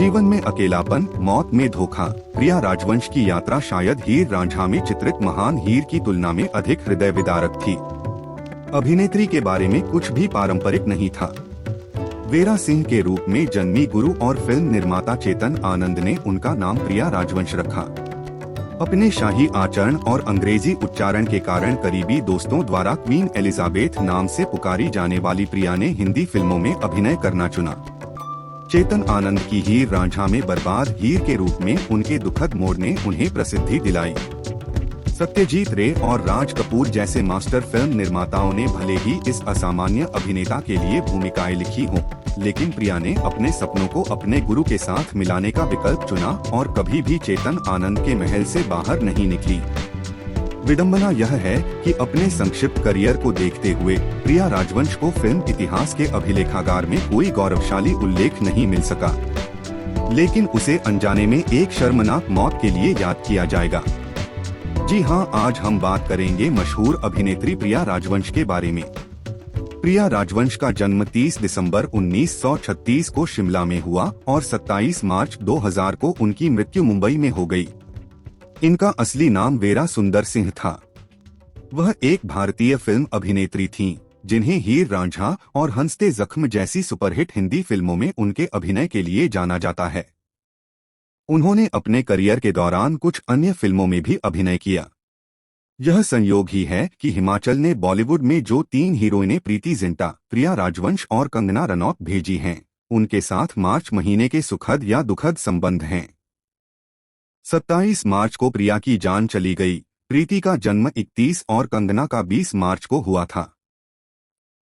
जीवन में अकेलापन, मौत में धोखा। प्रिया राजवंश की यात्रा शायद हीर रांझा में चित्रित महान हीर की तुलना में अधिक हृदय विदारक थी। अभिनेत्री के बारे में कुछ भी पारंपरिक नहीं था। वेरा सिंह के रूप में जन्मी गुरु और फिल्म निर्माता चेतन आनंद ने उनका नाम प्रिया राजवंश रखा। अपने शाही आचरण और अंग्रेजी उच्चारण के कारण करीबी दोस्तों द्वारा क्वीन एलिजाबेथ नाम से पुकारी जाने वाली प्रिया ने हिंदी फिल्मों में अभिनय करना चुना। चेतन आनंद की हीर रांझा में बर्बाद हीर के रूप में उनके दुखद मोड़ ने उन्हें प्रसिद्धि दिलाई। सत्यजीत रे और राज कपूर जैसे मास्टर फिल्म निर्माताओं ने भले ही इस असामान्य अभिनेता के लिए भूमिकाएं लिखी हों, लेकिन प्रिया ने अपने सपनों को अपने गुरु के साथ मिलाने का विकल्प चुना और कभी भी चेतन आनंद के महल से बाहर नहीं निकली। विडंबना यह है कि अपने संक्षिप्त करियर को देखते हुए प्रिया राजवंश को फिल्म इतिहास के अभिलेखागार में कोई गौरवशाली उल्लेख नहीं मिल सका, लेकिन उसे अनजाने में एक शर्मनाक मौत के लिए याद किया जाएगा। जी हाँ, आज हम बात करेंगे मशहूर अभिनेत्री प्रिया राजवंश के बारे में। प्रिया राजवंश का जन्म 30 दिसंबर 1936 को शिमला में हुआ और 27 मार्च 2000 को उनकी मृत्यु मुंबई में हो गई। इनका असली नाम वेरा सुंदर सिंह था। वह एक भारतीय फिल्म अभिनेत्री थीं, जिन्हें हीर रांझा और हंसते जख्म जैसी सुपरहिट हिंदी फिल्मों में उनके अभिनय के लिए जाना जाता है। उन्होंने अपने करियर के दौरान कुछ अन्य फिल्मों में भी अभिनय किया। यह संयोग ही है कि हिमाचल ने बॉलीवुड में जो 3 हीरोइनें प्रीति जिंटा, प्रिया राजवंश और कंगना रनौत भेजी हैं, उनके साथ मार्च महीने के सुखद या दुखद संबंध हैं। 27 मार्च को प्रिया की जान चली गई। प्रीति का जन्म 31 और कंगना का 20 मार्च को हुआ था।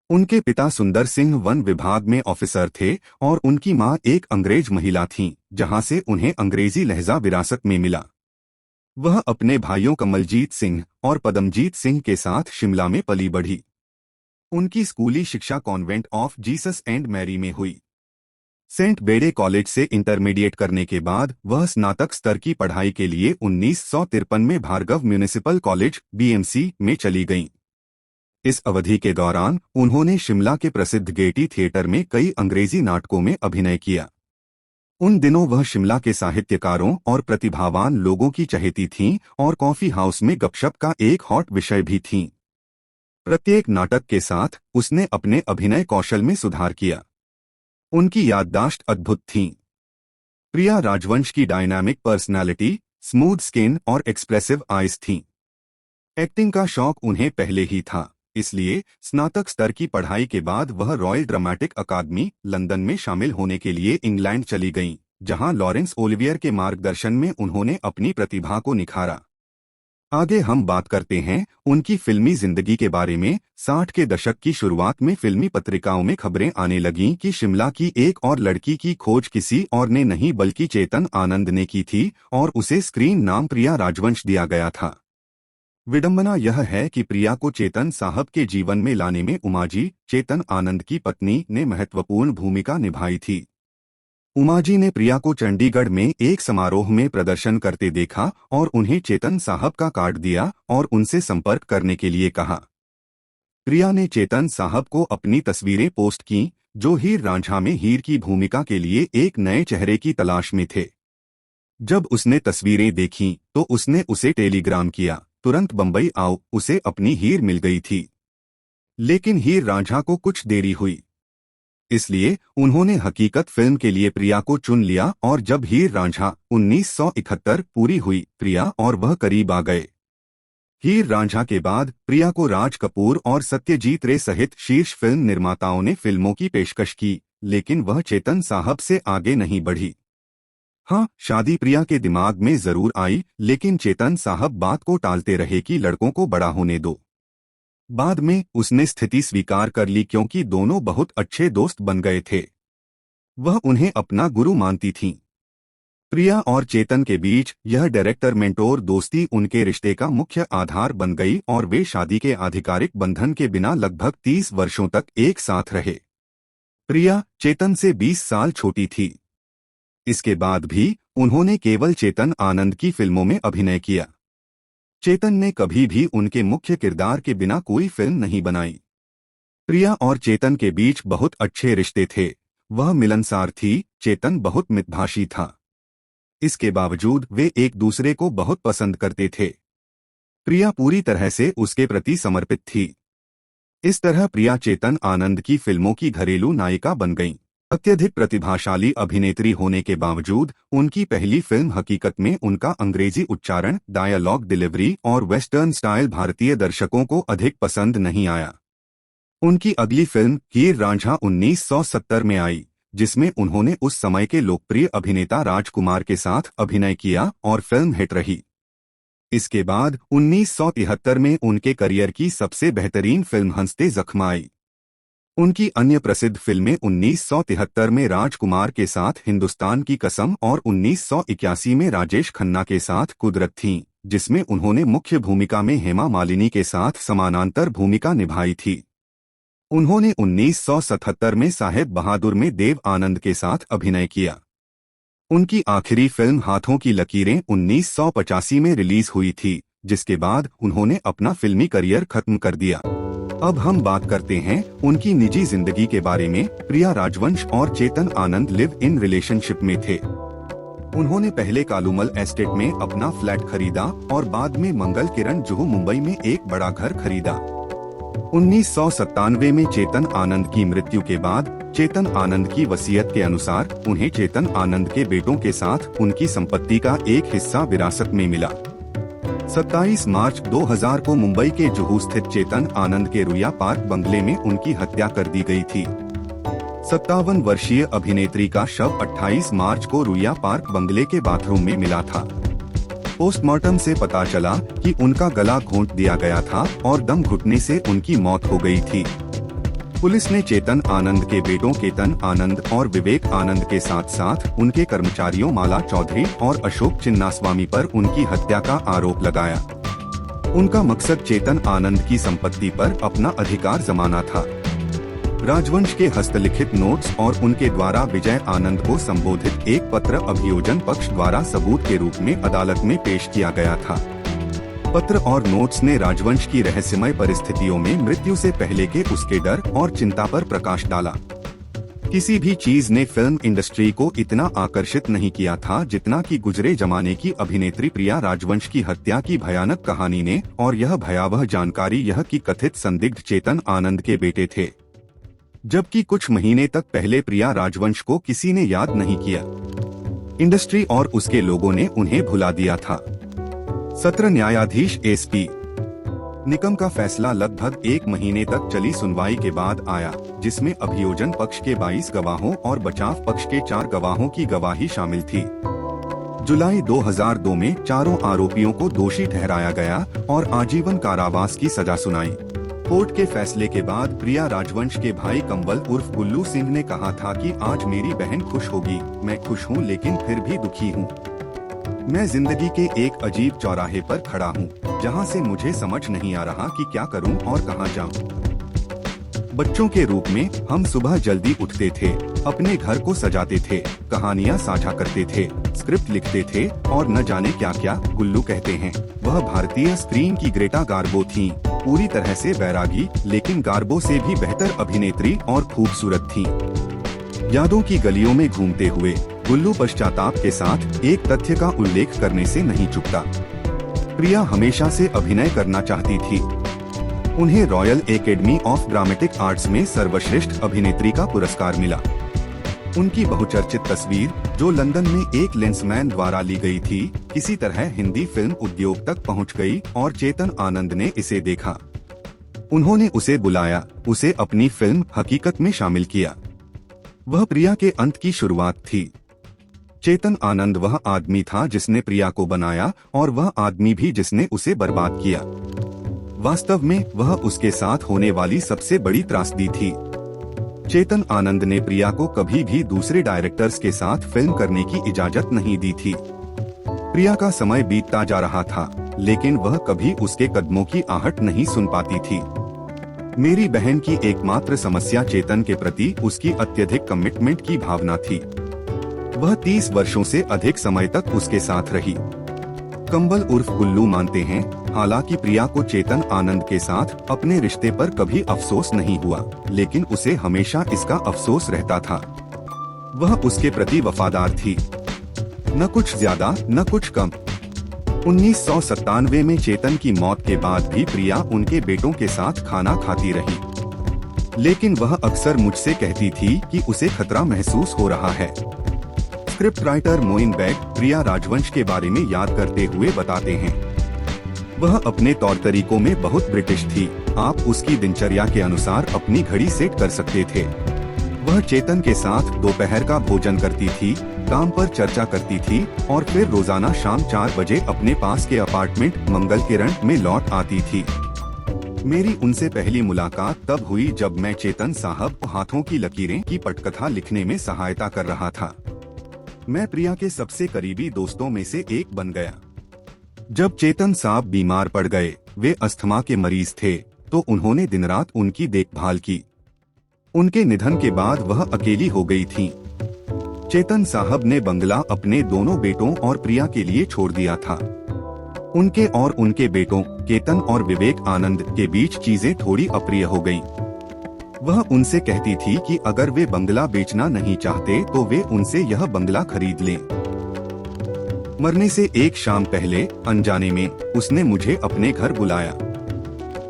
उनके पिता सुंदर सिंह वन विभाग में ऑफिसर थे और उनकी मां एक अंग्रेज महिला थीं, जहां से उन्हें अंग्रेजी लहजा विरासत में मिला। वह अपने भाइयों कमलजीत सिंह और पदमजीत सिंह के साथ शिमला में पली बढ़ी। उनकी स्कूली शिक्षा convent of Jesus and Mary में हुई। सेंट बेडे कॉलेज से इंटरमीडिएट करने के बाद वह स्नातक स्तर की पढ़ाई के लिए 1953 में भार्गव म्युनिसिपल कॉलेज BMC में चली गईं। इस अवधि के दौरान उन्होंने शिमला के प्रसिद्ध गेयटी थिएटर में कई अंग्रेजी नाटकों में अभिनय किया। उन दिनों वह शिमला के साहित्यकारों और प्रतिभावान लोगों की चहेती थीं और कॉफी हाउस में गपशप का एक हॉट विषय भी थीं। प्रत्येक नाटक के साथ उसने अपने अभिनय कौशल में सुधार किया। उनकी याददाश्त अद्भुत थी। प्रिया राजवंश की डायनामिक पर्सनालिटी, स्मूथ स्किन और एक्सप्रेसिव आईज थीं। एक्टिंग का शौक उन्हें पहले ही था, इसलिए स्नातक स्तर की पढ़ाई के बाद वह रॉयल ड्रामेटिक अकादमी लंदन में शामिल होने के लिए इंग्लैंड चली गईं, जहां लॉरेंस ओलिवियर के मार्गदर्शन में उन्होंने अपनी प्रतिभा को निखारा। आगे हम बात करते हैं उनकी फिल्मी जिंदगी के बारे में। 60 के दशक की शुरुआत में फिल्मी पत्रिकाओं में खबरें आने लगीं कि शिमला की एक और लड़की की खोज किसी और ने नहीं बल्कि चेतन आनंद ने की थी और उसे स्क्रीन नाम प्रिया राजवंश दिया गया था। विडंबना यह है कि प्रिया को चेतन साहब के जीवन में लाने में उमाजी, चेतन आनंद की पत्नी, ने महत्वपूर्ण भूमिका निभाई थी। उमाजी ने प्रिया को चंडीगढ़ में एक समारोह में प्रदर्शन करते देखा और उन्हें चेतन साहब का कार्ड दिया और उनसे संपर्क करने के लिए कहा। प्रिया ने चेतन साहब को अपनी तस्वीरें पोस्ट की, जो हीर रांझा में हीर की भूमिका के लिए एक नए चेहरे की तलाश में थे। जब उसने तस्वीरें देखीं तो उसने उसे टेलीग्राम किया, तुरंत बंबई आओ, उसे अपनी हीर मिल गई थी। लेकिन हीर रांझा को कुछ देरी हुई, इसलिए उन्होंने हकीकत फिल्म के लिए प्रिया को चुन लिया और जब हीर रांझा 1971 पूरी हुई, प्रिया और वह करीब आ गए। हीर रांझा के बाद प्रिया को राज कपूर और सत्यजीत रे सहित शीर्ष फिल्म निर्माताओं ने फिल्मों की पेशकश की, लेकिन वह चेतन साहब से आगे नहीं बढ़ी। हाँ, शादी प्रिया के दिमाग में जरूर आई, लेकिन चेतन साहब बात को टालते रहे कि लड़कों को बड़ा होने दो। बाद में उसने स्थिति स्वीकार कर ली क्योंकि दोनों बहुत अच्छे दोस्त बन गए थे। वह उन्हें अपना गुरु मानती थीं। प्रिया और चेतन के बीच यह डायरेक्टर मेंटोर दोस्ती उनके रिश्ते का मुख्य आधार बन गई और वे शादी के आधिकारिक बंधन के बिना लगभग 30 वर्षों तक एक साथ रहे। प्रिया चेतन से 20 साल छोटी थी। इसके बाद भी उन्होंने केवल चेतन आनंद की फिल्मों में अभिनय किया। चेतन ने कभी भी उनके मुख्य किरदार के बिना कोई फिल्म नहीं बनाई। प्रिया और चेतन के बीच बहुत अच्छे रिश्ते थे। वह मिलनसार थी, चेतन बहुत मितभाषी था। इसके बावजूद वे एक दूसरे को बहुत पसंद करते थे। प्रिया पूरी तरह से उसके प्रति समर्पित थी। इस तरह प्रिया चेतन आनंद की फिल्मों की घरेलू नायिका बन गईं। अत्यधिक प्रतिभाशाली अभिनेत्री होने के बावजूद उनकी पहली फिल्म हकीकत में उनका अंग्रेजी उच्चारण, डायलॉग डिलीवरी और वेस्टर्न स्टाइल भारतीय दर्शकों को अधिक पसंद नहीं आया। उनकी अगली फिल्म हीर रांझा 1970 में आई, जिसमें उन्होंने उस समय के लोकप्रिय अभिनेता राजकुमार के साथ अभिनय किया और फिल्म हिट रही। इसके बाद 1973 में उनके करियर की सबसे बेहतरीन फिल्म हंसते जख्म आई। उनकी अन्य प्रसिद्ध फिल्में 1973 में राजकुमार के साथ हिंदुस्तान की कसम और 1981 में राजेश खन्ना के साथ कुदरत थीं, जिसमें उन्होंने मुख्य भूमिका में हेमा मालिनी के साथ समानांतर भूमिका निभाई थी। उन्होंने 1977 में साहेब बहादुर में देव आनंद के साथ अभिनय किया। उनकी आखिरी फिल्म हाथों की लकीरें 1985 में रिलीज हुई थी, जिसके बाद उन्होंने अपना फिल्मी करियर खत्म कर दिया। अब हम बात करते हैं उनकी निजी जिंदगी के बारे में। प्रिया राजवंश और Chetan Anand live in relationship में थे। उन्होंने पहले कालूमल एस्टेट में अपना फ्लैट खरीदा और बाद में मंगल किरण जुहू मुंबई में एक बड़ा घर खरीदा। 1997 में चेतन आनंद की मृत्यु के बाद चेतन आनंद की वसीयत के अनुसार उन्हें चेतन आनंद के बेटों के साथ उनकी संपत्ति का एक हिस्सा विरासत में मिला। 27 मार्च 2000 को मुंबई के जुहू स्थित चेतन आनंद के रुया पार्क बंगले में उनकी हत्या कर दी गई थी। 57 वर्षीय अभिनेत्री का शव 28 मार्च को रुया पार्क बंगले के बाथरूम में मिला था। पोस्टमार्टम से पता चला कि उनका गला घोंट दिया गया था और दम घुटने से उनकी मौत हो गई थी। पुलिस ने चेतन आनंद के बेटों केतन आनंद और विवेक आनंद के साथ साथ उनके कर्मचारियों माला चौधरी और अशोक चिन्नास्वामी पर उनकी हत्या का आरोप लगाया। उनका मकसद चेतन आनंद की संपत्ति पर अपना अधिकार जमाना था। राजवंश के हस्तलिखित नोट्स और उनके द्वारा विजय आनंद को संबोधित एक पत्र अभियोजन पक्ष द्वारा सबूत के रूप में अदालत में पेश किया गया था। पत्र और नोट्स ने राजवंश की रहस्यमय परिस्थितियों में मृत्यु से पहले के उसके डर और चिंता पर प्रकाश डाला। किसी भी चीज ने फिल्म इंडस्ट्री को इतना आकर्षित नहीं किया था जितना कि गुजरे जमाने की अभिनेत्री प्रिया राजवंश की हत्या की भयानक कहानी ने, और यह भयावह जानकारी यह कि कथित संदिग्ध चेतन आनंद के बेटे थे, जबकि कुछ महीने तक पहले प्रिया राजवंश को किसी ने याद नहीं किया। इंडस्ट्री और उसके लोगों ने उन्हें भुला दिया था। सत्र न्यायाधीश एसपी निकम का फैसला लगभग एक महीने तक चली सुनवाई के बाद आया, जिसमें अभियोजन पक्ष के 22 गवाहों और बचाव पक्ष के 4 गवाहों की गवाही शामिल थी। जुलाई 2002 में चारों आरोपियों को दोषी ठहराया गया और आजीवन कारावास की सजा सुनाई। कोर्ट के फैसले के बाद प्रिया राजवंश के भाई कंवल उर्फ गुल्लू सिंह ने कहा था कि आज मेरी बहन खुश होगी। मैं खुश हूँ लेकिन फिर भी दुखी हूँ। मैं जिंदगी के एक अजीब चौराहे पर खड़ा हूँ, जहाँ से मुझे समझ नहीं आ रहा कि क्या करूँ और कहाँ जाऊँ। बच्चों के रूप में हम सुबह जल्दी उठते थे, अपने घर को सजाते थे, कहानियाँ साझा करते थे, स्क्रिप्ट लिखते थे और न जाने क्या क्या। गुल्लू कहते हैं वह भारतीय स्क्रीन की ग्रेटा गार्बो थीं, पूरी तरह से वैरागी लेकिन गार्बो से भी बेहतर अभिनेत्री और खूबसूरत थीं। यादों की गलियों में घूमते हुए गुल्लू पश्चाताप के साथ एक तथ्य का उल्लेख करने से नहीं चूकता। प्रिया हमेशा से अभिनय करना चाहती थी। उन्हें royal academy of dramatic arts में सर्वश्रेष्ठ अभिनेत्री का पुरस्कार मिला। उनकी बहुचर्चित तस्वीर, जो लंदन में एक लेंसमैन द्वारा ली गई थी, किसी तरह हिंदी फिल्म उद्योग तक पहुंच गई और चेतन आनंद ने इसे देखा। उन्होंने उसे बुलाया, उसे अपनी फिल्म हकीकत में शामिल किया। वह प्रिया के अंत की शुरुआत थी। चेतन आनंद वह आदमी था जिसने प्रिया को बनाया और वह आदमी भी जिसने उसे बर्बाद किया। वास्तव में वह उसके साथ होने वाली सबसे बड़ी त्रासदी थी। चेतन आनंद ने प्रिया को कभी भी दूसरे डायरेक्टर्स के साथ फिल्म करने की इजाजत नहीं दी थी। प्रिया का समय बीतता जा रहा था, लेकिन वह कभी उसके कदमों की आहट नहीं सुन पाती थी। मेरी बहन की एकमात्र समस्या चेतन के प्रति उसकी अत्यधिक कमिटमेंट की भावना थी। वह 30 वर्षों से अधिक समय तक उसके साथ रही। कंवल उर्फ गुल्लू मानते हैं, हालांकि प्रिया को चेतन आनंद के साथ अपने रिश्ते पर कभी अफसोस नहीं हुआ, लेकिन उसे हमेशा इसका अफसोस रहता था। वह उसके प्रति वफादार थी, न कुछ ज्यादा न कुछ कम। 1997 में चेतन की मौत के बाद भी प्रिया उनके बेटों के साथ खाना खाती रही, लेकिन वह अक्सर मुझसे कहती थी कि उसे खतरा महसूस हो रहा है। स्क्रिप्ट राइटर मोइन बेग प्रिया राजवंश के बारे में याद करते हुए बताते हैं, वह अपने तौर तरीकों में बहुत ब्रिटिश थी। आप उसकी दिनचर्या के अनुसार अपनी घड़ी सेट कर सकते थे। वह चेतन के साथ दोपहर का भोजन करती थी, काम पर चर्चा करती थी और फिर रोजाना शाम 4 बजे अपने पास के अपार्टमेंट मंगल किरण में लौट आती थी। मेरी उनसे पहली मुलाकात तब हुई जब मैं चेतन साहब हाथों की लकीरें की पटकथा लिखने में सहायता कर रहा था। मैं प्रिया के सबसे करीबी दोस्तों में से एक बन गया। जब चेतन साहब बीमार पड़ गए, वे अस्थमा के मरीज थे, तो उन्होंने दिन रात उनकी देखभाल की। उनके निधन के बाद वह अकेली हो गई थीं। चेतन साहब ने बंगला अपने दोनों बेटों और प्रिया के लिए छोड़ दिया था। उनके और उनके बेटों केतन और विवेक आनंद के बीच चीजें थोड़ी अप्रिय हो गईं। वह उनसे कहती थी कि अगर वे बंगला बेचना नहीं चाहते तो वे उनसे यह बंगला खरीद लें। मरने से एक शाम पहले अनजाने में उसने मुझे अपने घर बुलाया।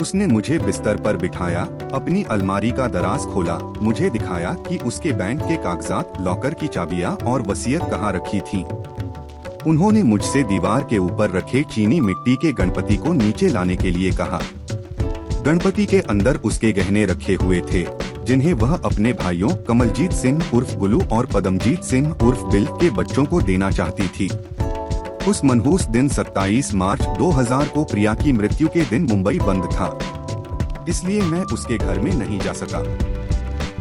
उसने मुझे बिस्तर पर बिठाया, अपनी अलमारी का दराज खोला, मुझे दिखाया कि उसके बैंक के कागजात, लॉकर की चाबियां और वसीयत कहाँ रखी थी। उन्होंने मुझसे दीवार के ऊपर रखे चीनी मिट्टी के गणपति को नीचे लाने के लिए कहा। गणपति के अंदर उसके गहने रखे हुए थे, जिन्हें वह अपने भाइयों कमलजीत सिंह उर्फ गुलू और पदमजीत सिंह उर्फ बिल के बच्चों को देना चाहती थी। उस मनहूस दिन 27 मार्च 2000 को प्रिया की मृत्यु के दिन मुंबई बंद था, इसलिए मैं उसके घर में नहीं जा सका।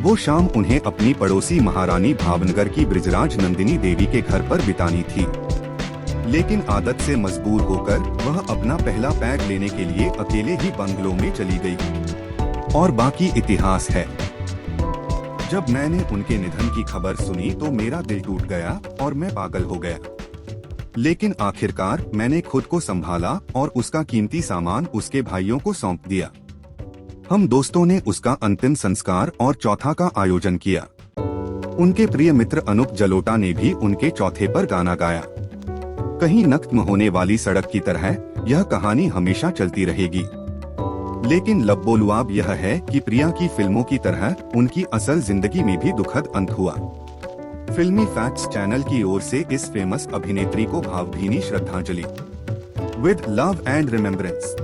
वो शाम उन्हें अपनी पड़ोसी महारानी भावनगर की बृजराज नंदिनी देवी के घर पर बितानी थी, लेकिन आदत से मजबूर होकर वह अपना पहला पैग लेने के लिए अकेले ही बंगलों में चली गई। और बाकी इतिहास है। जब मैंने उनके निधन की खबर सुनी तो मेरा दिल टूट गया और मैं पागल हो गया, लेकिन आखिरकार मैंने खुद को संभाला और उसका कीमती सामान उसके भाइयों को सौंप दिया। हम दोस्तों ने उसका अंतिम संस्कार और चौथा का आयोजन किया। उनके प्रिय मित्र अनूप जलोटा ने भी उनके चौथे पर गाना गाया। कहीं न खत्म होने वाली सड़क की तरह यह कहानी हमेशा चलती रहेगी, लेकिन लबोलुआब यह है कि प्रिया की फिल्मों की तरह उनकी असल जिंदगी में भी दुखद अंत हुआ। फिल्मी फैक्ट्स चैनल की ओर से इस फेमस अभिनेत्री को भावभीनी श्रद्धांजलि। With love and remembrance.